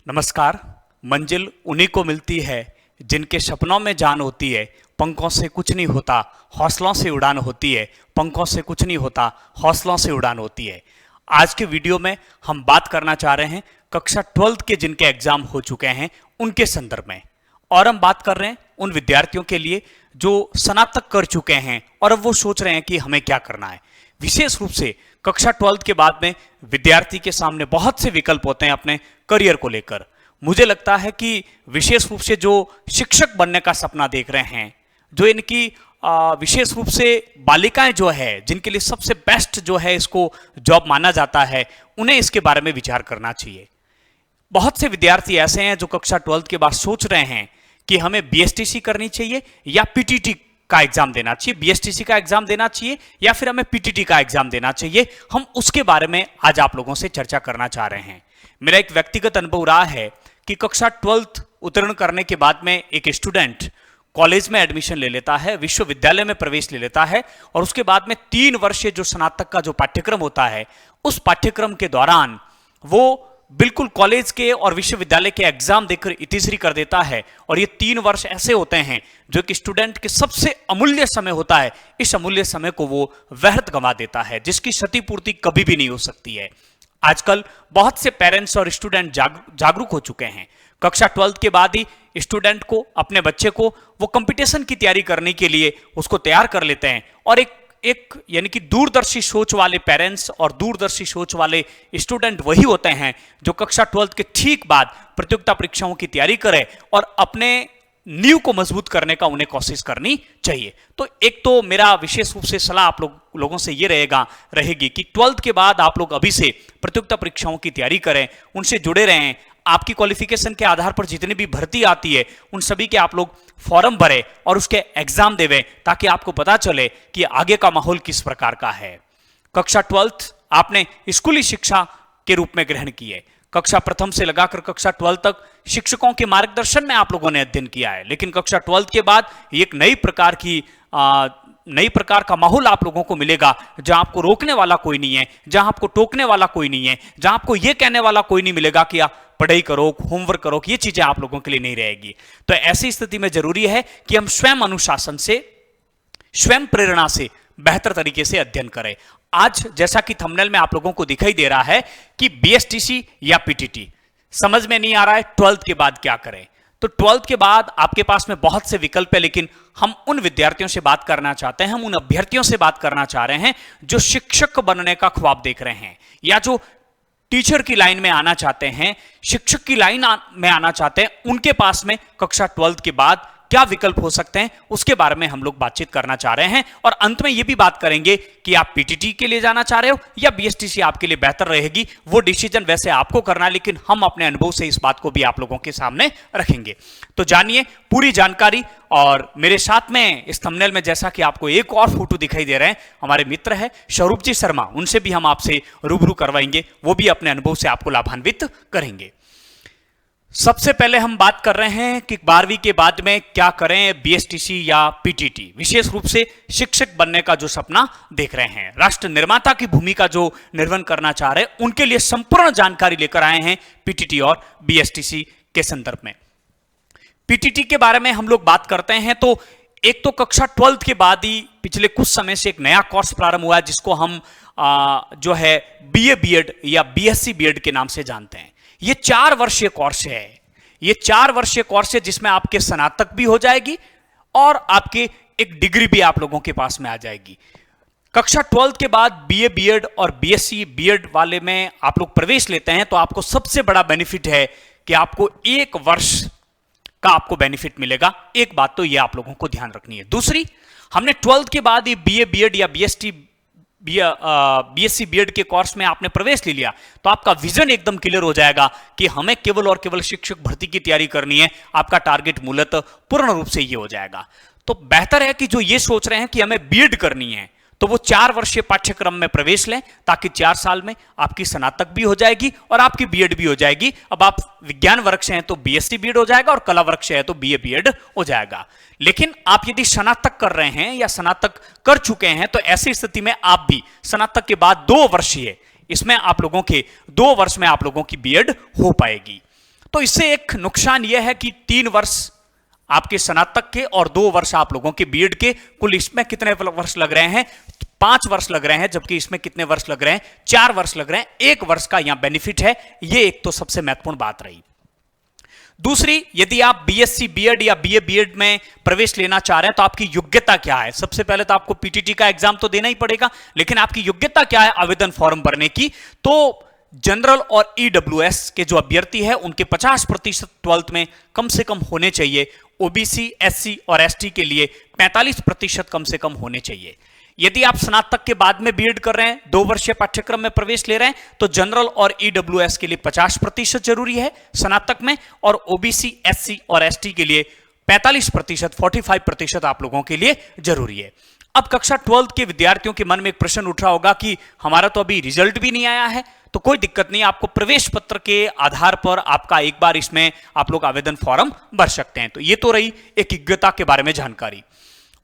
नमस्कार। मंजिल उन्हीं को मिलती है जिनके सपनों में जान होती है, पंखों से कुछ नहीं होता, हौसलों से उड़ान होती है। पंखों से कुछ नहीं होता, हौसलों से उड़ान होती है। आज के वीडियो में हम बात करना चाह रहे हैं कक्षा 12th के जिनके एग्जाम हो चुके हैं उनके संदर्भ में, और हम बात कर रहे हैं उन विद्यार्थियों के लिए जो स्नातक कर चुके हैं और अब वो सोच रहे हैं कि हमें क्या करना है। विशेष रूप से कक्षा 12th के बाद में विद्यार्थी के सामने बहुत से विकल्प होते हैं अपने करियर को लेकर। मुझे लगता है कि विशेष रूप से जो शिक्षक बनने का सपना देख रहे हैं, जो इनकी विशेष रूप से बालिकाएं जो है जिनके लिए सबसे बेस्ट जो है इसको जॉब माना जाता है, उन्हें इसके बारे में विचार करना चाहिए। बहुत से विद्यार्थी ऐसे हैं जो कक्षा 12th के बाद सोच रहे हैं कि हमें बीएसटीसी करनी चाहिए या पीटीटी का एग्जाम देना चाहिए, बीएसटीसी का एग्जाम देना चाहिए या फिर हमें पीटीटी का एग्जाम देना चाहिए। हम उसके बारे में आज आप लोगों से चर्चा करना चाह रहे हैं। मेरा एक व्यक्तिगत अनुभव रहा है कि कक्षा 12th उत्तीर्ण करने के बाद में एक स्टूडेंट कॉलेज में एडमिशन ले लेता है, विश्वविद्यालय में प्रवेश ले लेता है, और उसके बाद में 3 वर्षीय जो स्नातक का जो पाठ्यक्रम होता है, उस पाठ्यक्रम के दौरान वो बिल्कुल कॉलेज के और विश्वविद्यालय के एग्जाम देकर इतिश्री कर देता है। और ये 3 वर्ष ऐसे होते हैं जो कि स्टूडेंट के सबसे अमूल्य समय होता है। इस अमूल्य समय को वो व्यर्थ गंवा देता है, जिसकी क्षतिपूर्ति कभी भी नहीं हो सकती है। आजकल बहुत से पेरेंट्स और स्टूडेंट जागरूक हो चुके हैं। कक्षा 12th के बाद ही स्टूडेंट को, अपने बच्चे को वो कंपटीशन की तैयारी करने के लिए उसको तैयार कर लेते हैं। और एक यानी कि दूरदर्शी सोच वाले पेरेंट्स और दूरदर्शी सोच वाले स्टूडेंट वही होते हैं जो कक्षा 12th के ठीक बाद प्रतियोगिता परीक्षाओं की तैयारी करें और अपने नींव को मजबूत करने का उन्हें कोशिश करनी चाहिए। तो एक तो मेरा विशेष रूप से सलाह आप लोगों से ये रहेगी कि 12th के बाद आप लोग अभी से प्रतियोगिता परीक्षाओं की तैयारी करें, उनसे जुड़े रहें। आपकी क्वालिफिकेशन के आधार पर जितनी भी भर्ती आती है उन सभी के आप लोग फॉर्म भरें और उसके एग्जाम देवें, ताकि आपको पता चले कि आगे का माहौल किस प्रकार का है। कक्षा 12th आपने स्कूली शिक्षा के रूप में ग्रहण की है। कक्षा प्रथम से लगाकर कक्षा 12th तक शिक्षकों के मार्गदर्शन में आप लोगों ने अध्ययन किया है। लेकिन कक्षा 12th के बाद एक नई प्रकार का माहौल आप लोगों को मिलेगा, जहां आपको रोकने वाला कोई नहीं है, जहां आपको टोकने वाला कोई नहीं है, जहां आपको यह कहने वाला कोई नहीं मिलेगा कि आप पढ़ाई करो, होमवर्क करो, ये चीजें आप लोगों के लिए नहीं रहेगी। तो ऐसी स्थिति में जरूरी है कि हम स्वयं अनुशासन से, स्वयं प्रेरणा से बेहतर तरीके से अध्ययन करें। आज जैसा कि थंबनेल में आप लोगों को दिखाई दे रहा है कि बीएसटीसी या पीटीटी, समझ में नहीं आ रहा है 12th के बाद क्या करें। तो 12th के बाद आपके पास में बहुत से विकल्प है, लेकिन हम उन विद्यार्थियों से बात करना चाहते हैं, हम उन अभ्यर्थियों से बात करना चाह रहे हैं जो शिक्षक बनने का ख्वाब देख रहे हैं, या जो टीचर की लाइन में आना चाहते हैं, शिक्षक की लाइन में आना चाहते हैं। उनके पास में कक्षा 12th के बाद क्या विकल्प हो सकते हैं, उसके बारे में हम लोग बातचीत करना चाह रहे हैं। और अंत में यह भी बात करेंगे कि आप पीटीटी के लिए जाना चाह रहे हो या बीएसटीसी आपके लिए बेहतर रहेगी। वो डिसीजन वैसे आपको करना है, लेकिन हम अपने अनुभव से इस बात को भी आप लोगों के सामने रखेंगे। तो जानिए पूरी जानकारी। और मेरे साथ में इस थंबनेल में जैसा कि आपको एक और फोटो दिखाई दे रहे हैं, हमारे मित्र है स्वरूप जी शर्मा, उनसे भी हम आपसे रूबरू करवाएंगे, वो भी अपने अनुभव से आपको लाभान्वित करेंगे। सबसे पहले हम बात कर रहे हैं कि 12वीं के बाद में क्या करें, बीएसटीसी या पीटीटी। विशेष रूप से शिक्षक बनने का जो सपना देख रहे हैं, राष्ट्र निर्माता की भूमिका जो निर्वहन करना चाह रहे हैं, उनके लिए संपूर्ण जानकारी लेकर आए हैं पीटीटी और बीएसटीसी के संदर्भ में। पीटीटी के बारे में हम लोग बात करते हैं तो एक तो कक्षा 12th के बाद ही पिछले कुछ समय से एक नया कोर्स प्रारंभ हुआ है, जिसको हम जो है बीए बीएड या बीएससी बीएड के नाम से जानते हैं। ये 4 वर्षीय कोर्स है। ये 4 वर्षीय कोर्स है जिसमें आपके स्नातक भी हो जाएगी और आपके एक डिग्री भी आप लोगों के पास में आ जाएगी। कक्षा 12th के बाद बीए बीएड और बीएससी बीएड वाले में आप लोग प्रवेश लेते हैं तो आपको सबसे बड़ा बेनिफिट है कि आपको 1 वर्ष का आपको बेनिफिट मिलेगा। एक बात तो ये आप लोगों को ध्यान रखनी है। दूसरी, हमने 12th के बाद ये बीए बीएड या बीएससी बीएड के कोर्स में आपने प्रवेश ले लिया तो आपका विजन एकदम क्लियर हो जाएगा कि हमें केवल और केवल शिक्षक भर्ती की तैयारी करनी है। आपका टारगेट मूलतः पूर्ण रूप से ये हो जाएगा। तो बेहतर है कि जो ये सोच रहे हैं कि हमें बीएड करनी है तो वो 4 वर्षीय पाठ्यक्रम में प्रवेश लें, ताकि 4 साल में आपकी स्नातक भी हो जाएगी और आपकी बीएड भी हो जाएगी। अब आप विज्ञान वर्ग से हैं तो बीएससी बीएड हो जाएगा और कला वर्ग से है तो बीए बीएड हो जाएगा। लेकिन आप यदि स्नातक कर रहे हैं या स्नातक कर चुके हैं तो ऐसी स्थिति में आप भी स्नातक के बाद 2 वर्षीय, इसमें आप लोगों के 2 वर्ष में आप लोगों की बीएड हो पाएगी। तो इससे एक नुकसान यह है कि 3 वर्ष आपके स्नातक के और 2 वर्ष आप लोगों के बीएड के, कुल इसमें कितने वर्ष लग रहे हैं? 5 वर्ष लग रहे हैं, जबकि इसमें कितने वर्ष लग रहे हैं? 4 वर्ष लग रहे हैं। 1 वर्ष का यहां बेनिफिट है। यह एक तो सबसे महत्वपूर्ण बात रही। दूसरी, यदि आप बीएससी बीएड या बीए बीएड में प्रवेश लेना चाह रहे हैं तो आपकी योग्यता क्या है? सबसे पहले तो आपको पीटीटी का एग्जाम तो देना ही पड़ेगा, लेकिन आपकी योग्यता क्या है आवेदन फॉर्म भरने की? तो जनरल और ईडब्ल्यूएस के जो अभ्यर्थी है उनके 50% 12th में कम से कम होने चाहिए। ओबीसी, एससी और एसटी के लिए 45% कम से कम होने चाहिए। यदि आप स्नातक के बाद में बीएड कर रहे हैं, 2 वर्षीय पाठ्यक्रम में प्रवेश ले रहे हैं, तो जनरल और ईडब्ल्यूएस के लिए 50% जरूरी है स्नातक में, और ओबीसी, एससी और एसटी के लिए 45%, 45% आप लोगों के लिए जरूरी है। अब कक्षा 12th के विद्यार्थियों के मन में एक प्रश्न उठ रहा होगा कि हमारा तो अभी रिजल्ट भी नहीं आया है। तो कोई दिक्कत नहीं, आपको प्रवेश पत्र के आधार पर आपका एक बार इसमें आप लोग आवेदन फॉर्म भर सकते हैं। तो ये तो रही एक योग्यता के बारे में जानकारी।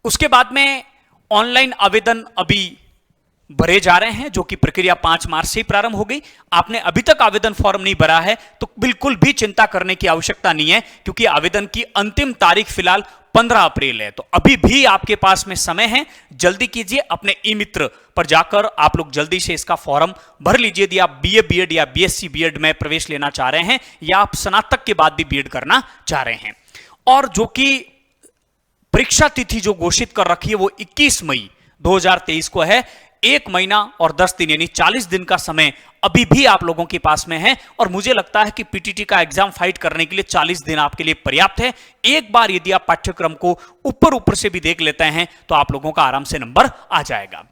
उसके बाद में ऑनलाइन आवेदन अभी भरे जा रहे हैं, जो कि प्रक्रिया 5 मार्च से ही प्रारंभ हो गई। आपने अभी तक आवेदन फॉर्म नहीं भरा है तो बिल्कुल भी चिंता करने की आवश्यकता नहीं है, क्योंकि आवेदन की अंतिम तारीख फिलहाल 15 अप्रैल है। तो अभी भी आपके पास में समय है, जल्दी कीजिए। अपने ई मित्र पर जाकर आप लोग जल्दी से इसका फॉर्म भर लीजिए। यदि आप बीए बीएड या बीएससी बीएड में प्रवेश लेना चाह रहे हैं, या आप स्नातक के बाद भी बीएड करना चाह रहे हैं। और जो कि परीक्षा तिथि जो घोषित कर रखी है वो 21 मई 2023 को है। 1 महीना और 10 दिन यानी 40 दिन का समय अभी भी आप लोगों के पास में है, और मुझे लगता है कि पीटीटी का एग्जाम फाइट करने के लिए 40 दिन आपके लिए पर्याप्त है। एक बार यदि आप पाठ्यक्रम को ऊपर से भी देख लेते हैं तो आप लोगों का आराम से नंबर आ जाएगा।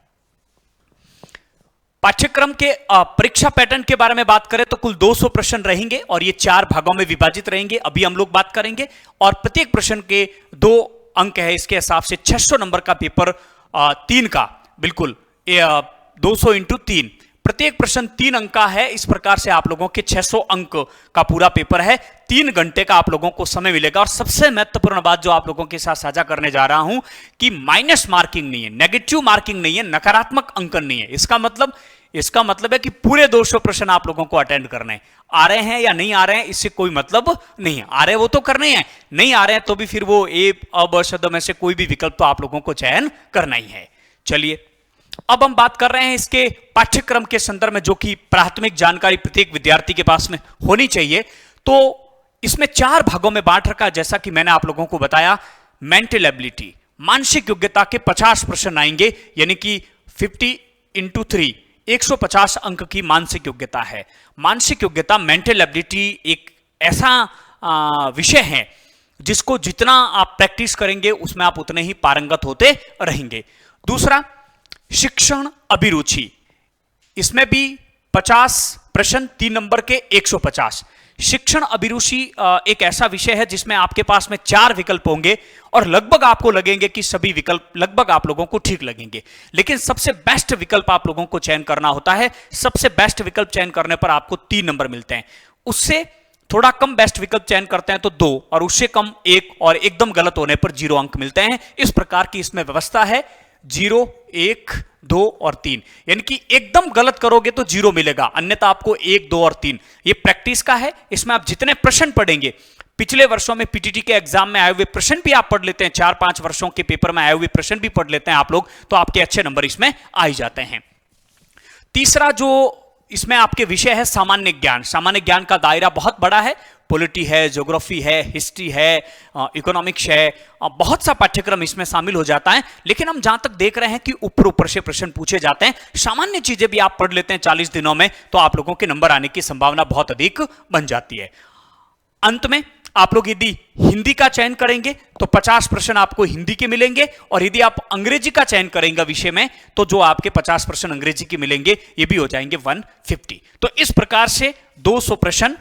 पाठ्यक्रम के परीक्षा पैटर्न के बारे में बात करें तो कुल 200 प्रश्न रहेंगे और ये 4 भागों में विभाजित रहेंगे। अभी हम लोग बात करेंगे, और प्रत्येक प्रश्न के 2 अंक है। इसके हिसाब से 600 नंबर का पेपर 3 का, बिल्कुल 200 × 3, प्रत्येक प्रश्न 3 अंक का है। इस प्रकार से आप लोगों के 600 अंक का पूरा पेपर है। 3 घंटे का आप लोगों को समय मिलेगा। और सबसे महत्वपूर्ण बात जो आप लोगों के साथ साझा करने जा रहा हूं कि माइनस मार्किंग नहीं है, नेगेटिव मार्किंग नहीं है, नकारात्मक अंकन नहीं है। इसका मतलब है कि पूरे 200 प्रश्न आप लोगों को अटेंड करने हैं। आ रहे हैं या नहीं आ रहे हैं इससे कोई मतलब नहीं है। आ रहे वो तो करने हैं, नहीं आ रहे हैं तो भी फिर वो ए अब शब्द में से कोई भी विकल्प तो आप लोगों को चयन करना ही है। चलिए, अब हम बात कर रहे हैं इसके पाठ्यक्रम के संदर्भ में, जो कि प्राथमिक जानकारी प्रत्येक विद्यार्थी के पास में होनी चाहिए। तो इसमें 4 भागों में बांट रखा, जैसा कि मैंने आप लोगों को बताया। मेंटल एबिलिटी, मानसिक योग्यता के 50 प्रश्न आएंगे, यानी कि 50 × 3, 150 अंक की मानसिक योग्यता है। मानसिक योग्यता, मेंटल एबिलिटी एक ऐसा विषय है जिसको जितना आप प्रैक्टिस करेंगे उसमें आप उतने ही पारंगत होते रहेंगे। दूसरा, शिक्षण अभिरुचि, इसमें भी 50 प्रश्न, 3 नंबर के 150। शिक्षण अभिरुचि एक ऐसा विषय है जिसमें आपके पास में 4 विकल्प होंगे, और लगभग आपको लगेंगे कि सभी विकल्प लगभग आप लोगों को ठीक लगेंगे, लेकिन सबसे बेस्ट विकल्प आप लोगों को चयन करना होता है। सबसे बेस्ट विकल्प चयन करने पर आपको 3 नंबर मिलते हैं। उससे थोड़ा कम बेस्ट विकल्प चयन करते हैं तो 2, और उससे कम 1, और एकदम गलत होने पर 0 अंक मिलते हैं। इस प्रकार की इसमें व्यवस्था है। 0, 1, 2 और 3, यानी कि एकदम गलत करोगे तो 0 मिलेगा, अन्यथा आपको 1, 2 और 3। ये प्रैक्टिस का है। इसमें आप जितने प्रश्न पढ़ेंगे, पिछले वर्षों में पीटीटी के एग्जाम में आए हुए प्रश्न भी आप पढ़ लेते हैं, 4-5 वर्षों के पेपर में आए हुए प्रश्न भी पढ़ लेते हैं आप लोग, तो आपके अच्छे नंबर इसमें आ ही जाते हैं। तीसरा जो इसमें आपके विषय है सामान्य ज्ञान। सामान्य ज्ञान का दायरा बहुत बड़ा है। पॉलिटी है, ज्योग्राफी है, हिस्ट्री है, इकोनॉमिक्स है, बहुत सा पाठ्यक्रम इसमें शामिल हो जाता है। लेकिन हम जहां तक देख रहे हैं कि ऊपर से प्रश्न पूछे जाते हैं। सामान्य चीजें भी आप पढ़ लेते हैं 40 दिनों में, तो आप लोगों के नंबर आने की संभावना बहुत अधिक बन जाती है। अंत में आप लोग यदि हिंदी का चयन करेंगे तो 50 प्रश्न आपको हिंदी के मिलेंगे, और यदि आप अंग्रेजी का चयन करेंगे विषय में तो जो आपके 50 प्रश्न अंग्रेजी के मिलेंगे ये भी हो जाएंगे 150। तो इस प्रकार से 200 प्रश्न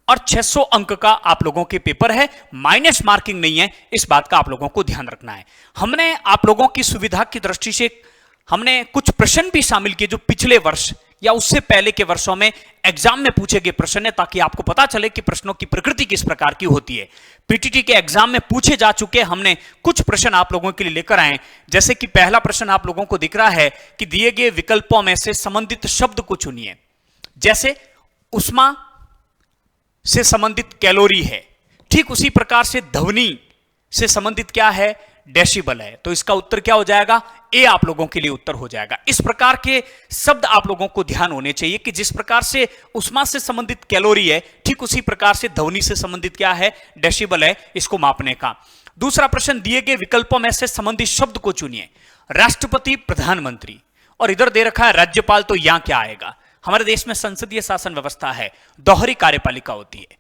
और 600 अंक का आप लोगों के पेपर है। माइनस मार्किंग नहीं है, इस बात का आप लोगों को ध्यान रखना है। हमने आप लोगों की सुविधा की दृष्टि से हमने कुछ प्रश्न भी शामिल किए जो पिछले वर्ष या उससे पहले के वर्षों में एग्जाम में पूछे गए प्रश्न है, ताकि आपको पता चले कि प्रश्नों की प्रकृति किस प्रकार की होती है। पीटीटी के एग्जाम में पूछे जा चुके हमने कुछ प्रश्न आप लोगों के लिए लेकर आए। जैसे कि पहला प्रश्न आप लोगों को दिख रहा है कि दिए गए विकल्पों में से संबंधित शब्द को चुनिए। जैसे उष्मा, से संबंधित कैलोरी है, ठीक उसी प्रकार से ध्वनि से संबंधित क्या है, डेसिबल है। तो इसका उत्तर क्या हो जाएगा, ए आप लोगों के लिए उत्तर हो जाएगा। इस प्रकार के शब्द आप लोगों को ध्यान होने चाहिए कि जिस प्रकार से ऊष्मा से संबंधित कैलोरी है, ठीक उसी प्रकार से ध्वनि से संबंधित क्या है, डेसिबल है, इसको मापने का। दूसरा प्रश्न, दिए गए विकल्पों में से संबंधित शब्द को चुनिए। राष्ट्रपति, प्रधानमंत्री, और इधर दे रखा है राज्यपाल, तो यहां क्या आएगा। हमारे देश में संसदीय शासन व्यवस्था है, दोहरी कार्यपालिका होती है।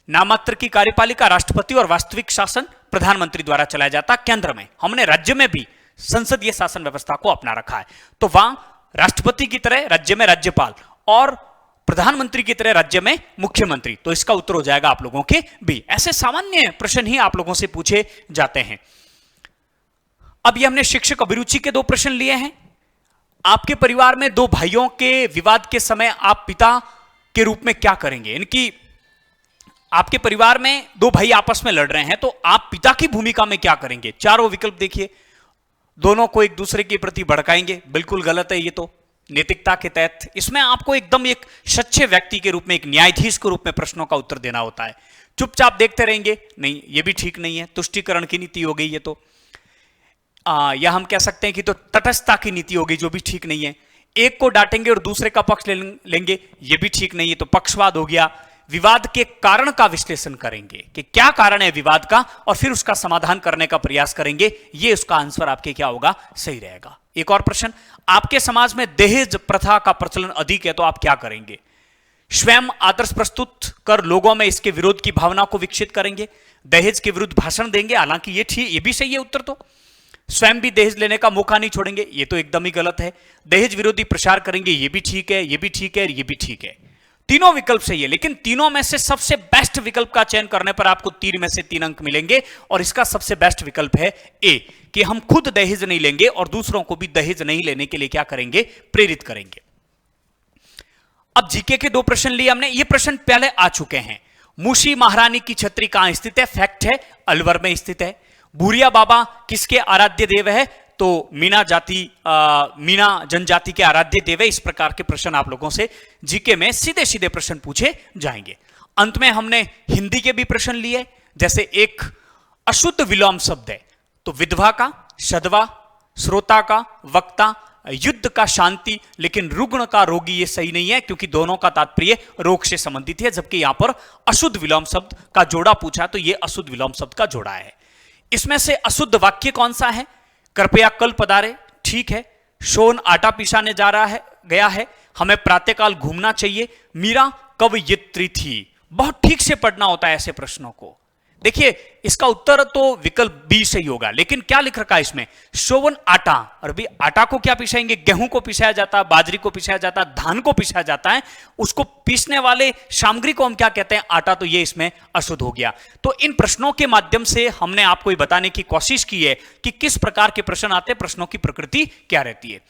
नामात्र की कार्यपालिका राष्ट्रपति और वास्तविक शासन प्रधानमंत्री द्वारा चलाया जाता केंद्र में। हमने राज्य में भी संसदीय शासन व्यवस्था को अपना रखा है, तो वहां राष्ट्रपति की तरह राज्य में राज्यपाल और प्रधानमंत्री की तरह राज्य में मुख्यमंत्री। तो इसका उत्तर हो जाएगा आप लोगों के बी। ऐसे सामान्य प्रश्न ही आप लोगों से पूछे जाते हैं। अब ये हमने शिक्षक अभिरुचि के 2 प्रश्न लिए हैं। आपके परिवार में 2 भाइयों के विवाद के समय आप पिता के रूप में क्या करेंगे। इनकी आपके परिवार में 2 भाई आपस में लड़ रहे हैं, तो आप पिता की भूमिका में क्या करेंगे। चारों विकल्प देखिए। दोनों को एक दूसरे के प्रति भड़काएंगे, बिल्कुल गलत है ये तो नैतिकता के तहत। इसमें आपको एकदम एक सच्चे व्यक्ति के रूप में, एक न्यायाधीश के रूप में प्रश्नों का उत्तर देना होता है। चुपचाप देखते रहेंगे, नहीं ये भी ठीक नहीं है, तुष्टीकरण की नीति हो गई ये तो। या हम कह सकते हैं कि तो तटस्थता की नीति हो गई, जो भी ठीक नहीं है। एक को डांटेंगे और दूसरे का पक्ष लेंगे, ये भी ठीक नहीं है, तो पक्षवाद हो गया। विवाद के कारण का विश्लेषण करेंगे कि क्या कारण है विवाद का, और फिर उसका समाधान करने का प्रयास करेंगे। ये उसका आंसर आपके क्या होगा, सही रहेगा। एक और प्रश्न, आपके समाज में दहेज प्रथा का प्रचलन अधिक है, तो आप क्या करेंगे। स्वयं आदर्श प्रस्तुत कर लोगों में इसके विरोध की भावना को विकसित करेंगे, दहेज के विरुद्ध भाषण देंगे, हालांकि ये भी सही है उत्तर तो। स्वयं भी दहेज लेने का मौका नहीं छोड़ेंगे, ये तो एकदम ही गलत है। दहेज विरोधी प्रचार करेंगे, ये भी ठीक है, ये भी ठीक है, ये भी ठीक है। तीनों विकल्प सही है, लेकिन तीनों में से सबसे बेस्ट विकल्प का चयन करने पर आपको 3 में से 3 अंक मिलेंगे, और इसका सबसे बेस्ट विकल्प है ए, कि हम खुद दहेज नहीं लेंगे और दूसरों को भी दहेज नहीं लेने के लिए क्या करेंगे, प्रेरित करेंगे। अब जीके के 2 प्रश्न लिए हमने। ये प्रश्न पहले आ चुके हैं। मूशी महारानी की छतरी कहां स्थित है, फैक्ट है, अलवर में स्थित है। भूरिया बाबा किसके आराध्य देव है, तो मीना जनजाति के आराध्य देव है। इस प्रकार के प्रश्न आप लोगों से जीके में सीधे सीधे प्रश्न पूछे जाएंगे। अंत में हमने हिंदी के भी प्रश्न लिए, जैसे एक अशुद्ध विलोम शब्द है, तो विधवा का सधवा, श्रोता का वक्ता, युद्ध का शांति, लेकिन रुग्ण का रोगी ये सही नहीं है, क्योंकि दोनों का तात्पर्य रोग से संबंधित है, जबकि यहां पर अशुद्ध विलोम शब्द का जोड़ा पूछा, तो ये अशुद्ध विलोम शब्द का जोड़ा है। इसमें से अशुद्ध वाक्य कौन सा है, कृपया कल पधारे, ठीक है। सोन आटा पिसाने जा रहा है, गया है, हमें प्रातःकाल घूमना चाहिए, मीरा कवयित्री थी। बहुत ठीक से पढ़ना होता है ऐसे प्रश्नों को। देखिए इसका उत्तर तो विकल्प बी सही होगा, लेकिन क्या लिख रखा है इसमें, सोवन आटा। और भी आटा को क्या पिसाएंगे, गेहूं को पिसाया जाता है, बाजरी को पिसाया जाता है, धान को पिसाया जाता है, उसको पीसने वाले सामग्री को हम क्या कहते हैं, आटा। तो ये इसमें अशुद्ध हो गया। तो इन प्रश्नों के माध्यम से हमने आपको ये बताने की कोशिश की है कि किस प्रकार के प्रश्न आते हैं, प्रश्नों की प्रकृति क्या रहती है।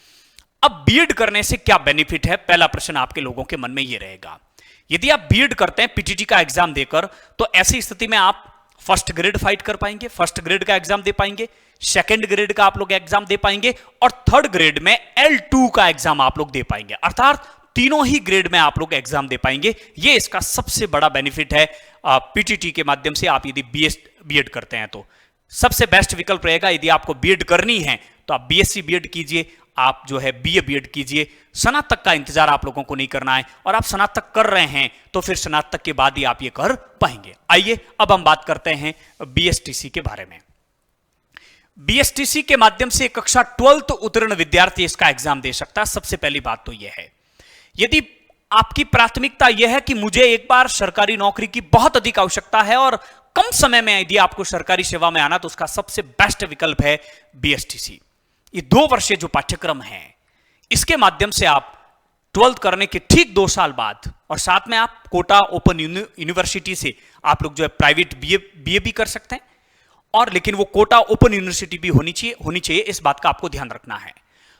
अब बीएड करने से क्या बेनिफिट है, पहला प्रश्न आपके लोगों के मन में ये रहेगा। यदि आप बीएड करते हैं पीटीटी का एग्जाम देकर, तो ऐसी स्थिति में आप फर्स्ट ग्रेड फाइट कर पाएंगे, फर्स्ट ग्रेड का एग्जाम दे पाएंगे, सेकंड ग्रेड का आप लोग एग्जाम दे पाएंगे, और थर्ड ग्रेड में L2 का एग्जाम आप लोग दे पाएंगे। अर्थात तीनों ही ग्रेड में आप लोग एग्जाम दे पाएंगे। ये इसका सबसे बड़ा बेनिफिट है पीटीटी के माध्यम से आप यदि बीएड करते हैं तो। सबसे बेस्ट विकल्प रहेगा, यदि आपको बीएड करनी है तो आप बीएससी बीएड कीजिए, आप जो है बीए बीएड कीजिए। स्नातक का इंतजार आप लोगों को नहीं करना है, और आप स्नातक कर रहे हैं तो फिर स्नातक के बाद ही आप ये कर पाएंगे। आइए अब हम बात करते हैं बीएसटीसी के बारे में। बीएसटीसी के माध्यम से कक्षा 12th उत्तीर्ण विद्यार्थी इसका एग्जाम दे सकता है। सबसे पहली बात तो यह है, यदि आपकी प्राथमिकता यह है कि मुझे एक बार सरकारी नौकरी की बहुत अधिक आवश्यकता है और कम समय में यदि आपको सरकारी सेवा में आना, तो उसका सबसे बेस्ट विकल्प है बीएसटीसी। ये 2 वर्षीय जो पाठ्यक्रम है, इसके माध्यम से आप 12th करने के ठीक 2 साल बाद, और साथ में आप कोटा ओपन यूनिवर्सिटी से आप लोग जो है प्राइवेट बीए भी कर सकते हैं, और लेकिन वो कोटा ओपन यूनिवर्सिटी भी होनी चाहिए, इस बात का आपको ध्यान रखना है।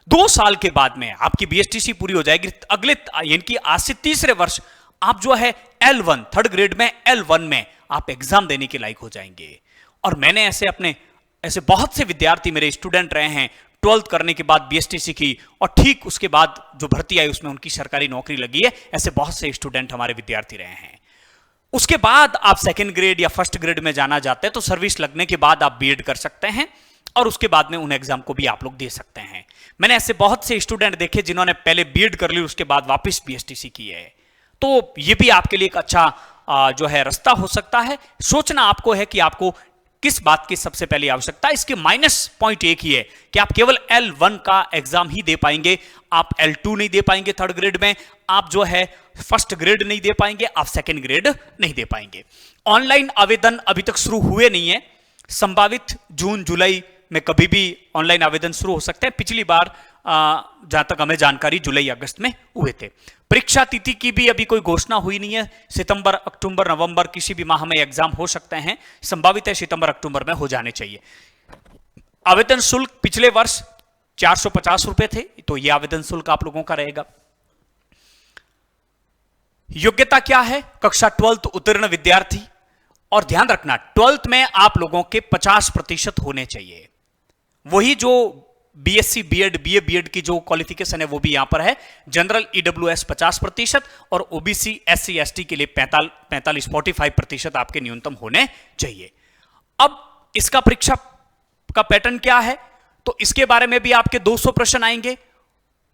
2 साल के बाद में आपकी बीएसटीसी पूरी हो जाएगी। अगले यानी कि आज से तीसरे वर्ष आप जो है L1 थर्ड ग्रेड में L1 में आप एग्जाम देने के लायक हो जाएंगे। और मैंने ऐसे बहुत से विद्यार्थी मेरे स्टूडेंट रहे हैं, 12th करने के बाद बीएसटीसी की, और ठीक उसके बाद जो भर्ती आई उसमें उनकी सरकारी नौकरी लगी है। ऐसे बहुत से स्टूडेंट हमारे विद्यार्थी रहे हैं। उसके बाद आप सेकंड ग्रेड या फर्स्ट ग्रेड में जाना चाहते हैं तो सर्विस लगने के बाद आप बीएड कर सकते हैं और उसके बाद में उन एग्जाम को भी आप लोग दे सकते हैं। मैंने ऐसे बहुत से स्टूडेंट देखे जिन्होंने पहले बीएड कर ली उसके बाद वापस बीएसटीसी की है। तो ये भी आपके लिए एक अच्छा जो है रास्ता हो सकता है। सोचना आपको है कि आपको किस बात की सबसे पहले आवश्यकता है। इसके माइनस पॉइंट एक ही है कि आप केवल L1 का एग्जाम ही दे पाएंगे, आप L2 नहीं दे पाएंगे थर्ड ग्रेड में, आप जो है फर्स्ट ग्रेड नहीं दे पाएंगे, आप सेकंड ग्रेड नहीं दे पाएंगे। ऑनलाइन आवेदन अभी तक शुरू हुए नहीं है, संभावित जून जुलाई में कभी भी ऑनलाइन आवेदन शुरू हो सकते हैं। पिछली बार जहां तक हमें जानकारी जुलाई अगस्त में हुए थे। परीक्षा तिथि की भी अभी कोई घोषणा हुई नहीं है। सितंबर अक्टूबर नवंबर किसी भी माह में एग्जाम हो सकते हैं, संभावित है सितंबर अक्टूबर में हो जाने चाहिए। आवेदन शुल्क पिछले वर्ष 450 रुपए थे, तो यह आवेदन शुल्क आप लोगों का रहेगा। योग्यता क्या है? कक्षा 12th उत्तीर्ण विद्यार्थी, और ध्यान रखना 12th में आप लोगों के 50% होने चाहिए। वही जो बीएससी बीएड बीए बीएड की जो क्वालिफिकेशन है वो भी यहां पर है। जनरल ईडब्ल्यूएस 50% और ओबीसी एससी एसटी के लिए 45% आपके न्यूनतम होने चाहिए। अब इसका परीक्षा का पैटर्न क्या है, तो इसके बारे में भी आपके 200 प्रश्न आएंगे।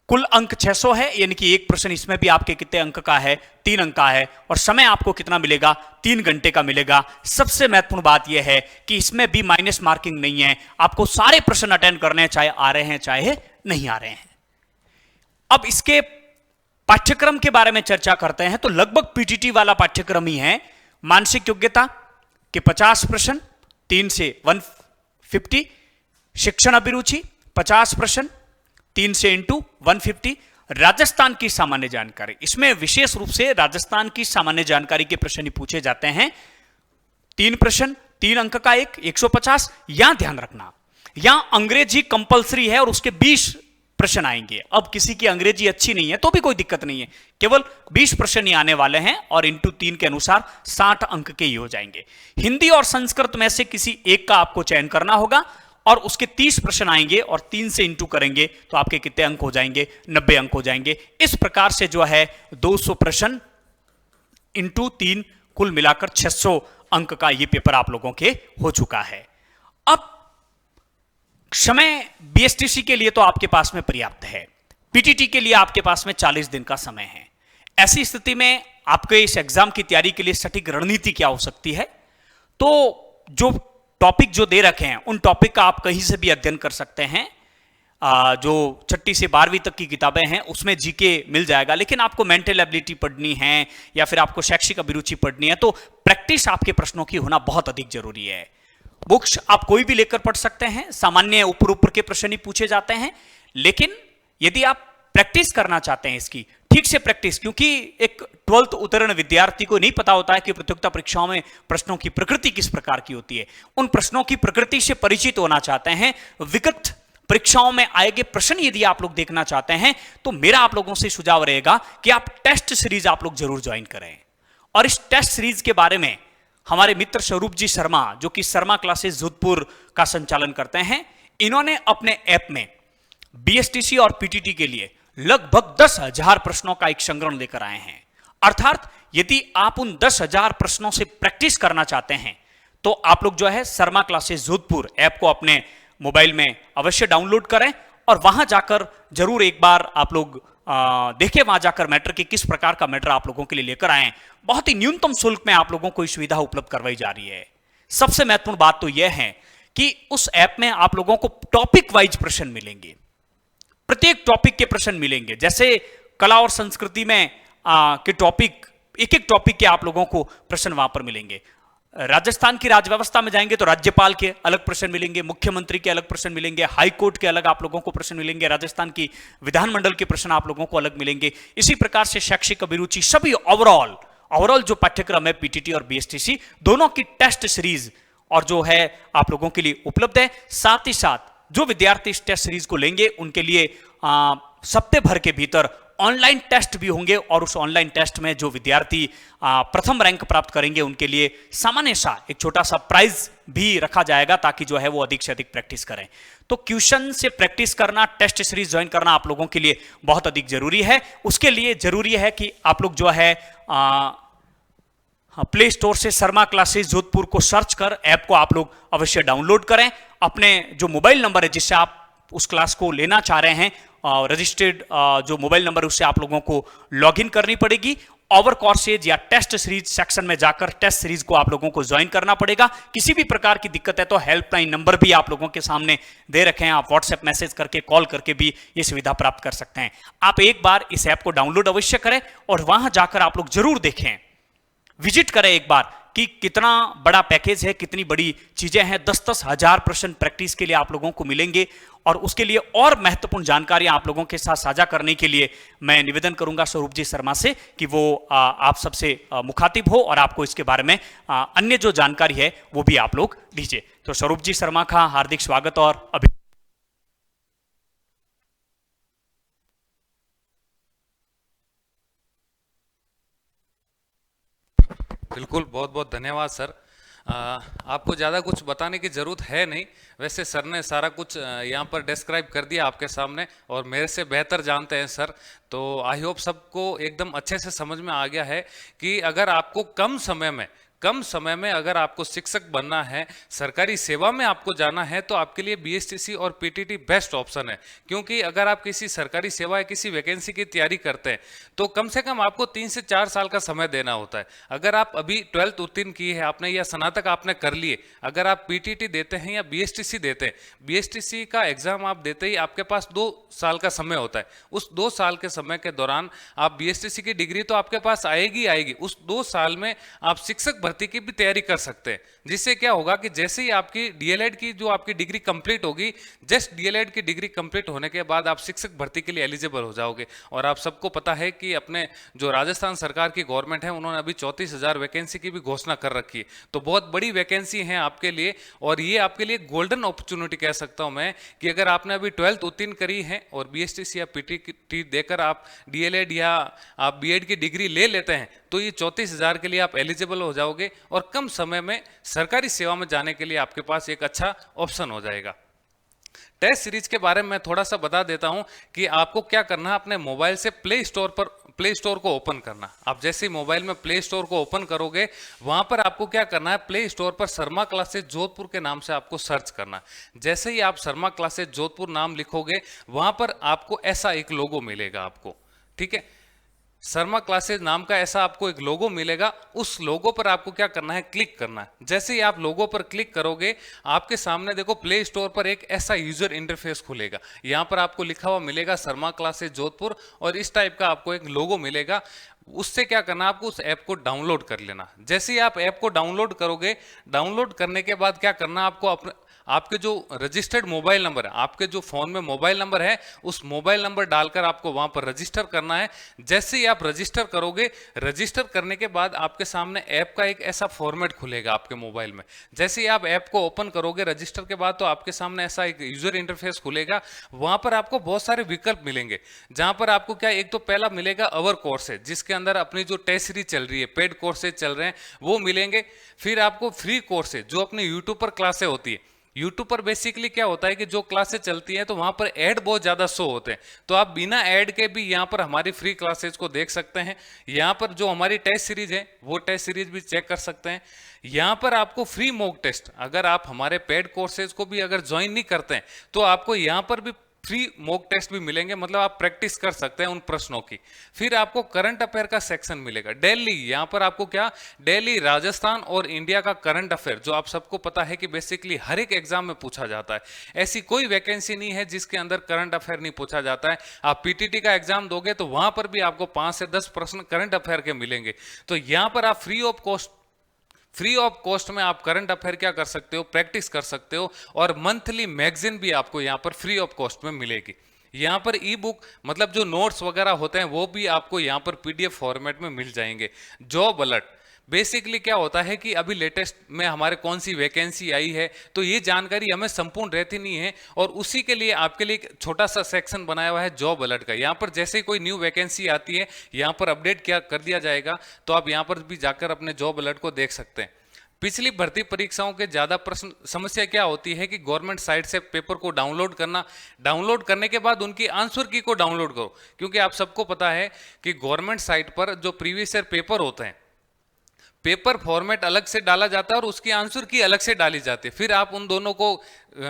कुल अंक 600 है, यानी कि एक प्रश्न इसमें भी आपके कितने अंक का है? 3 अंक का है। और समय आपको कितना मिलेगा? 3 घंटे का मिलेगा। सबसे महत्वपूर्ण बात यह है कि इसमें भी माइनस मार्किंग नहीं है, आपको सारे प्रश्न अटेंड करने हैं, चाहे आ रहे हैं चाहे नहीं आ रहे हैं। अब इसके पाठ्यक्रम के बारे में चर्चा करते हैं तो लगभग पीटीटी वाला पाठ्यक्रम ही है। मानसिक योग्यता के 50 प्रश्न 3 से 150, शिक्षण अभिरुचि 50 प्रश्न 3 से इंटू 150, राजस्थान की सामान्य जानकारी, इसमें विशेष रूप से राजस्थान की सामान्य जानकारी के प्रश्न ही पूछे जाते हैं। 3 प्रश्न 3 अंक का 150। यहां ध्यान रखना, यहां अंग्रेजी कंपलसरी है और उसके 20 प्रश्न आएंगे। अब किसी की अंग्रेजी अच्छी नहीं है तो भी कोई दिक्कत नहीं है, केवल 20 प्रश्न ही आने वाले हैं और इंटू 3 के अनुसार 60 अंक के ही हो जाएंगे। हिंदी और संस्कृत में से किसी एक का आपको चयन करना होगा और उसके 30 प्रश्न आएंगे और 3 से इंटू करेंगे तो आपके कितने अंक हो जाएंगे? 90 अंक हो जाएंगे। इस प्रकार से जो है 200 प्रश्न इंटू 3 कुल मिलाकर 600 अंक का ये पेपर आप लोगों के हो चुका है। अब समय बीएसटीसी के लिए तो आपके पास में पर्याप्त है, पीटीटी के लिए आपके पास में 40 दिन का समय है। ऐसी स्थिति में आपके इस एग्जाम की तैयारी के लिए सटीक रणनीति क्या हो सकती है? तो जो टॉपिक जो दे रखे हैं उन टॉपिक का आप कहीं से भी अध्ययन कर सकते हैं। जो 6ठी से 12वीं तक की किताबें हैं उसमें जीके मिल जाएगा, लेकिन आपको मेंटल एबिलिटी पढ़नी है या फिर आपको शैक्षिक अभिरुचि पढ़नी है तो प्रैक्टिस आपके प्रश्नों की होना बहुत अधिक जरूरी है। बुक्स आप कोई भी लेकर पढ़ सकते हैं, सामान्य ऊपर के प्रश्न ही पूछे जाते हैं, लेकिन यदि आप प्रैक्टिस करना चाहते हैं इसकी ठीक से प्रैक्टिस, क्योंकि एक 12th उत्तीर्ण विद्यार्थी को नहीं पता होता है कि प्रतियोगिता परीक्षाओं में प्रश्नों की प्रकृति किस प्रकार की होती है। उन प्रश्नों की प्रकृति से परिचित होना चाहते हैं, विगत परीक्षाओं में आए गए प्रश्न यदि आप लोग देखना चाहते हैं तो मेरा आप लोगों से सुझाव रहेगा कि आप टेस्ट सीरीज आप लोग जरूर ज्वाइन करें। और इस टेस्ट सीरीज के बारे में हमारे मित्र स्वरूप जी शर्मा, जो कि शर्मा क्लासेस जोधपुर का संचालन करते हैं, इन्होंने अपने ऐप में बीएसटीसी और पीटीटी के लिए लगभग 10,000 प्रश्नों का एक संग्रह लेकर आए हैं। अर्थात यदि आप उन 10,000 प्रश्नों से प्रैक्टिस करना चाहते हैं तो आप लोग जो है शर्मा क्लासेस जोधपुर ऐप को अपने मोबाइल में अवश्य डाउनलोड करें और वहां जाकर जरूर एक बार आप लोग देखें, वहां जाकर मैटर की किस प्रकार का मैटर आप लोगों के लिए लेकर आए। बहुत ही न्यूनतम शुल्क में आप लोगों को ये सुविधा उपलब्ध करवाई जा रही है। सबसे महत्वपूर्ण बात तो यह है कि उस ऐप में आप लोगों को टॉपिक वाइज प्रश्न मिलेंगे, प्रत्येक टॉपिक के प्रश्न मिलेंगे। जैसे कला और संस्कृति में के टॉपिक, एक एक टॉपिक के आप लोगों को प्रश्न वहां पर मिलेंगे। राजस्थान की राजव्यवस्था में जाएंगे तो राज्यपाल के अलग प्रश्न मिलेंगे, मुख्यमंत्री के अलग प्रश्न मिलेंगे, हाई कोर्ट के अलग आप लोगों को प्रश्न मिलेंगे, राजस्थान की विधानमंडल के प्रश्न आप लोगों को अलग मिलेंगे। इसी प्रकार से शैक्षिक अभिरुचि, सभी ओवरऑल जो पाठ्यक्रम है पीटीटी और बीएसटीसी दोनों की टेस्ट सीरीज और जो है आप लोगों के लिए उपलब्ध है। साथ ही साथ जो विद्यार्थी इस टेस्ट सीरीज को लेंगे उनके लिए सप्ताह भर के भीतर ऑनलाइन टेस्ट भी होंगे और उस ऑनलाइन टेस्ट में जो विद्यार्थी प्रथम रैंक प्राप्त करेंगे उनके लिए सामान्य सा एक छोटा सा प्राइज भी रखा जाएगा ताकि जो है वो अधिक से अधिक प्रैक्टिस करें। तो क्वेश्चन से प्रैक्टिस करना, टेस्ट सीरीज ज्वाइन करना आप लोगों के लिए बहुत अधिक जरूरी है। उसके लिए जरूरी है कि आप लोग जो है प्ले स्टोर से शर्मा क्लासेस जोधपुर को सर्च कर ऐप को आप लोग अवश्य डाउनलोड करें। अपने जो मोबाइल नंबर है जिससे आप उस क्लास को लेना चाह रहे हैं, रजिस्टर्ड जो मोबाइल नंबर है उससे आप लोगों को लॉगिन करनी पड़ेगी। ओवर कोर्सेज या टेस्ट सीरीज सेक्शन में जाकर टेस्ट सीरीज को आप लोगों को ज्वाइन करना पड़ेगा। किसी भी प्रकार की दिक्कत है तो हेल्पलाइन नंबर भी आप लोगों के सामने दे रखे हैं, आप व्हाट्सएप मैसेज करके कॉल करके भी ये सुविधा प्राप्त कर सकते हैं। आप एक बार इस ऐप को डाउनलोड अवश्य करें और वहां जाकर आप लोग जरूर देखें, विजिट करें एक बार कि कितना बड़ा पैकेज है, कितनी बड़ी चीजें हैं। 10-10 हजार प्रश्न प्रैक्टिस के लिए आप लोगों को मिलेंगे और उसके लिए और महत्वपूर्ण जानकारियां आप लोगों के साथ साझा करने के लिए मैं निवेदन करूंगा स्वरूप जी शर्मा से कि वो आप सबसे मुखातिब हो और आपको इसके बारे में अन्य जो जानकारी है वो भी आप लोग दीजिए। तो स्वरूप जी शर्मा का हार्दिक स्वागत और बिल्कुल, बहुत बहुत धन्यवाद सर। आपको ज़्यादा कुछ बताने की ज़रूरत है नहीं, वैसे सर ने सारा कुछ यहाँ पर डिस्क्राइब कर दिया आपके सामने और मेरे से बेहतर जानते हैं सर। तो आई होप सबको एकदम अच्छे से समझ में आ गया है कि अगर आपको कम समय में अगर आपको शिक्षक बनना है, सरकारी सेवा में आपको जाना है, तो आपके लिए बीएसटीसी और पीटीटी बेस्ट ऑप्शन है। क्योंकि अगर आप किसी सरकारी सेवा या किसी वैकेंसी की तैयारी करते हैं तो कम से कम आपको 3 से 4 साल का समय देना होता है। अगर आप अभी 12th उत्तीर्ण की है आपने या स्नातक आपने कर लिए, अगर आप पीटीटी देते हैं या बीएसटीसी देते हैं, बीएसटीसी का एग्जाम आप देते ही आपके पास 2 साल का समय होता है। उस 2 साल के समय के दौरान आप बीएसटीसी की डिग्री तो आपके पास आएगी। उस 2 साल में आप शिक्षक भर्ती की भी तैयारी कर सकते हैं, जिससे क्या होगा कि जैसे ही आपकी डीएलएड की जो आपकी डिग्री कंप्लीट होगी, जस्ट डीएलएड की डिग्री कंप्लीट होने के बाद आप शिक्षक भर्ती के लिए एलिजिबल हो जाओगे। और आप सबको पता है कि अपने जो राजस्थान सरकार की गवर्नमेंट है उन्होंने अभी 34,000 वैकेंसी की भी घोषणा कर रखी है। तो बहुत बड़ी वैकेंसी है आपके लिए और ये आपके लिए गोल्डन अपॉर्चुनिटी कह सकता हूं मैं कि अगर आपने अभी 12th उत्तीर्ण करी है और बीएसटीसी या पीटीटी देकर आप डीएलएड या आप बीएड की डिग्री ले लेते हैं तो ये 34,000 के लिए आप एलिजिबल हो जाओगे और कम समय में सरकारी सेवा में जाने के लिए आपके पास एक अच्छा ऑप्शन हो जाएगा। टेस्ट सीरीज के बारे में मैं थोड़ा सा बता देता हूं कि आपको क्या करना है। अपने मोबाइल से प्ले स्टोर को ओपन करना। आप जैसे ही मोबाइल में प्ले स्टोर को ओपन करोगे वहां पर आपको क्या करना है, प्ले स्टोर पर शर्मा क्लासेस जोधपुर के नाम से आपको सर्च करना है। जैसे ही आप शर्मा क्लासेस जोधपुर नाम लिखोगे वहां पर आपको ऐसा एक लोगो मिलेगा आपको, ठीक है, शर्मा क्लासेस नाम का ऐसा आपको एक लोगो मिलेगा। उस लोगो पर आपको क्या करना है, क्लिक करना है। जैसे ही आप लोगो पर क्लिक करोगे आपके सामने देखो प्ले स्टोर पर एक ऐसा यूजर इंटरफेस खुलेगा। यहां पर आपको लिखा हुआ मिलेगा शर्मा क्लासेस जोधपुर और इस टाइप का आपको एक लोगो मिलेगा। उससे क्या करना, आपको उस ऐप को डाउनलोड कर लेना। जैसे ही आप ऐप को डाउनलोड करोगे, डाउनलोड करने के बाद क्या करना, आपको आपके जो रजिस्टर्ड मोबाइल नंबर है, आपके जो फोन में मोबाइल नंबर है, उस मोबाइल नंबर डालकर आपको वहां पर रजिस्टर करना है। जैसे ही आप रजिस्टर करोगे, रजिस्टर करने के बाद आपके सामने ऐप का एक ऐसा फॉर्मेट खुलेगा आपके मोबाइल में। जैसे ही आप ऐप को ओपन करोगे रजिस्टर के बाद तो आपके सामने ऐसा एक यूजर इंटरफेस खुलेगा। वहां पर आपको बहुत सारे विकल्प मिलेंगे, जहां पर आपको क्या, एक तो पहला मिलेगा अवर कोर्सेज, जिसके अंदर अपनी जो टेस्ट सीरीज चल रही है, पेड कोर्सेज चल रहे हैं वो मिलेंगे। फिर आपको फ्री कोर्सेज जो अपने यूट्यूब पर क्लासें होती है, यूट्यूब पर बेसिकली क्या होता है कि जो क्लासेस चलती हैं तो वहां पर ऐड बहुत ज्यादा शो होते हैं, तो आप बिना ऐड के भी यहां पर हमारी फ्री क्लासेस को देख सकते हैं। यहां पर जो हमारी टेस्ट सीरीज है वो टेस्ट सीरीज भी चेक कर सकते हैं। यहां पर आपको फ्री मॉक टेस्ट, अगर आप हमारे पेड कोर्सेज को भी अगर ज्वाइन नहीं करते हैं तो आपको यहां पर भी फ्री मॉक टेस्ट भी मिलेंगे, मतलब आप प्रैक्टिस कर सकते हैं उन प्रश्नों की। फिर आपको करंट अफेयर का सेक्शन मिलेगा डेली। यहां पर आपको क्या, डेली राजस्थान और इंडिया का करंट अफेयर, जो आप सबको पता है कि बेसिकली हर एक एग्जाम में पूछा जाता है। ऐसी कोई वैकेंसी नहीं है जिसके अंदर करंट अफेयर नहीं पूछा जाता है। आप पीटीटी का एग्जाम दोगे तो वहां पर भी आपको 5 से 10 प्रश्न करंट अफेयर के मिलेंगे। तो यहां पर आप फ्री ऑफ कॉस्ट में आप करंट अफेयर क्या कर सकते हो, प्रैक्टिस कर सकते हो। और मंथली मैगजीन भी आपको यहां पर फ्री ऑफ कॉस्ट में मिलेगी। यहां पर ई बुक, मतलब जो नोट्स वगैरह होते हैं वो भी आपको यहां पर पीडीएफ फॉर्मेट में मिल जाएंगे। जॉब अलर्ट, बेसिकली क्या होता है कि अभी लेटेस्ट में हमारे कौन सी वैकेंसी आई है, तो ये जानकारी हमें संपूर्ण रहती नहीं है और उसी के लिए आपके लिए एक छोटा सा सेक्शन बनाया हुआ है जॉब अलर्ट का। यहाँ पर जैसे ही कोई न्यू वैकेंसी आती है यहाँ पर अपडेट क्या कर दिया जाएगा, तो आप यहाँ पर भी जाकर अपने जॉब अलर्ट को देख सकते हैं। पिछली भर्ती परीक्षाओं के ज्यादा प्रश्न, समस्या क्या होती है कि गवर्नमेंट साइट से पेपर को डाउनलोड करना, डाउनलोड करने के बाद उनकी आंसर की को डाउनलोड करो, क्योंकि आप सबको पता है कि गवर्नमेंट साइट पर जो प्रीवियस ईयर पेपर होते हैं, पेपर फॉर्मेट अलग से डाला जाता है और उसकी आंसर की अलग से डाली जाती है। फिर आप उन दोनों को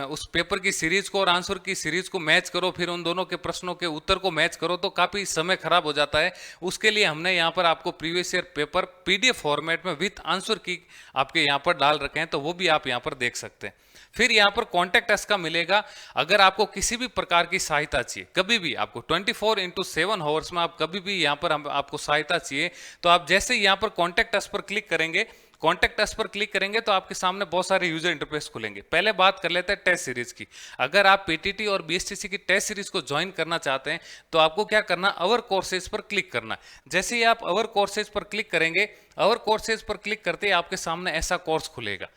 उस पेपर की सीरीज को और आंसर की सीरीज को मैच करो, फिर उन दोनों के प्रश्नों के उत्तर को मैच करो, तो काफी समय खराब हो जाता है। उसके लिए हमने यहाँ पर आपको previous year paper PDF format में विथ आंसर की आपके यहाँ पर डाल रखे हैं, तो वो भी आप यहाँ पर देख सकते हैं। फिर यहाँ पर कॉन्टेक्ट अस का मिलेगा। अगर आपको किसी भी प्रकार की सहायता चाहिए, कभी भी आपको 24/7 आवर्स में आप कभी भी यहाँ पर आपको सहायता चाहिए, तो आप जैसे यहाँ पर कॉन्टेक्ट अस पर क्लिक करेंगे, कॉन्टेक्ट अस पर क्लिक करेंगे तो आपके सामने बहुत सारे यूजर इंटरफेस खुलेंगे। पहले बात कर लेते हैं टेस्ट सीरीज की। अगर आप पीटीटी और बीएसटीसी की टेस्ट सीरीज को ज्वाइन करना चाहते हैं तो आपको क्या करना, अवर कोर्सेज पर क्लिक करना। जैसे ही आप अवर कोर्सेज पर क्लिक करेंगे, अवर कोर्सेज पर क्लिक करते ही आपके सामने ऐसा कोर्स खुलेगा।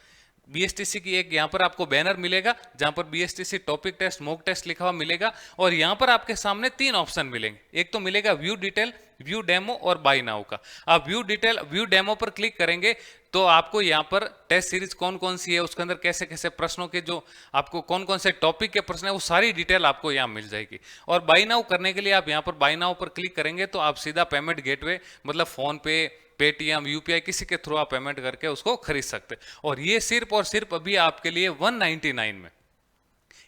बीएसटीसी की एक यहाँ पर आपको बैनर मिलेगा जहां पर BSTC topic test mock test लिखा हुआ मिलेगा, और यहाँ पर आपके सामने 3 ऑप्शन मिलेंगे। एक तो मिलेगा व्यू डिटेल, व्यू डेमो और बाय नाउ का। आप व्यू डिटेल, व्यू डेमो पर क्लिक करेंगे तो आपको यहाँ पर टेस्ट सीरीज कौन कौन सी है, उसके अंदर कैसे कैसे प्रश्नों के जो आपको कौन कौन से टॉपिक के प्रश्न है, वो सारी डिटेल आपको यहाँ मिल जाएगी। और बाय नाउ करने के लिए आप यहाँ पर बाय नाउ पर क्लिक करेंगे तो आप सीधा पेमेंट गेटवे मतलब फोन पे, पेटीएम, यूपीआई किसी के थ्रू आप पेमेंट करके उसको खरीद सकते हैं। और ये सिर्फ और सिर्फ अभी आपके लिए 199 में।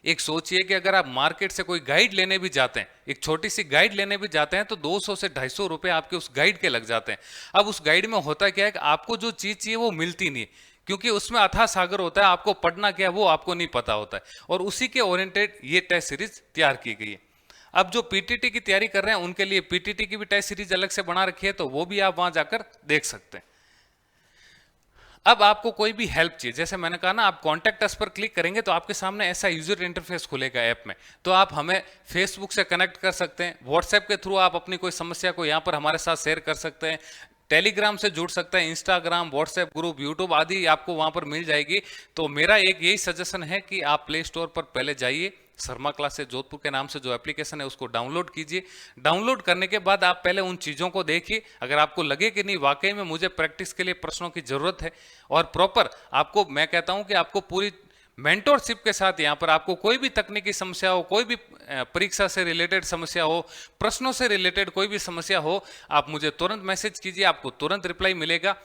एक सोचिए कि अगर आप मार्केट से कोई गाइड लेने भी जाते हैं, एक छोटी सी गाइड लेने भी जाते हैं, तो 200 से 250 रुपए आपके उस गाइड के लग जाते हैं। अब उस गाइड में होता क्या है कि आपको जो चीज चाहिए वो मिलती नहीं, क्योंकि उसमें अथाह सागर होता है, आपको पढ़ना क्या है वो आपको नहीं पता होता है। और उसी के ओरिएंटेड ये टेस्ट सीरीज तैयार की गई है। अब जो पीटीटी की तैयारी कर रहे हैं उनके लिए पीटीटी की भी टेस्ट सीरीज अलग से बना रखी है, तो वो भी आप वहां जाकर देख सकते हैं। अब आपको कोई भी हेल्प चाहिए, जैसे मैंने कहा ना, आप कॉन्टेक्ट अस पर क्लिक करेंगे तो आपके सामने ऐसा यूजर इंटरफेस खुलेगा ऐप में। तो आप हमें फेसबुक से कनेक्ट कर सकते हैं, व्हाट्सएप के थ्रू आप अपनी कोई समस्या को यहाँ पर हमारे साथ शेयर कर सकते हैं, टेलीग्राम से जुड़ सकते हैं, इंस्टाग्राम, व्हाट्सएप ग्रुप, यूट्यूब आदि आपको वहां पर मिल जाएगी। तो मेरा एक यही सजेशन है कि आप प्ले स्टोर पर पहले जाइए, शर्मा क्लासेस जोधपुर के नाम से जो एप्लीकेशन है उसको डाउनलोड कीजिए। डाउनलोड करने के बाद आप पहले उन चीज़ों को देखिए। अगर आपको लगे कि नहीं वाकई में मुझे प्रैक्टिस के लिए प्रश्नों की जरूरत है, और प्रॉपर आपको, मैं कहता हूं कि आपको पूरी मेंटोरशिप के साथ यहाँ पर आपको कोई भी तकनीकी समस्या हो, कोई भी परीक्षा से रिलेटेड समस्या हो, प्रश्नों से रिलेटेड कोई भी समस्या हो, आप मुझे तुरंत मैसेज कीजिए, आपको तुरंत रिप्लाई मिलेगा,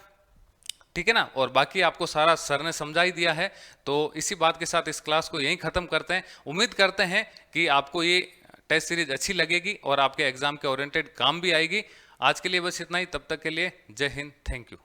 ठीक है ना। और बाकी आपको सारा सर ने समझा ही दिया है। तो इसी बात के साथ इस क्लास को यहीं खत्म करते हैं। उम्मीद करते हैं कि आपको ये टेस्ट सीरीज अच्छी लगेगी और आपके एग्जाम के ओरिएंटेड काम भी आएगी। आज के लिए बस इतना ही, तब तक के लिए जय हिंद, थैंक यू।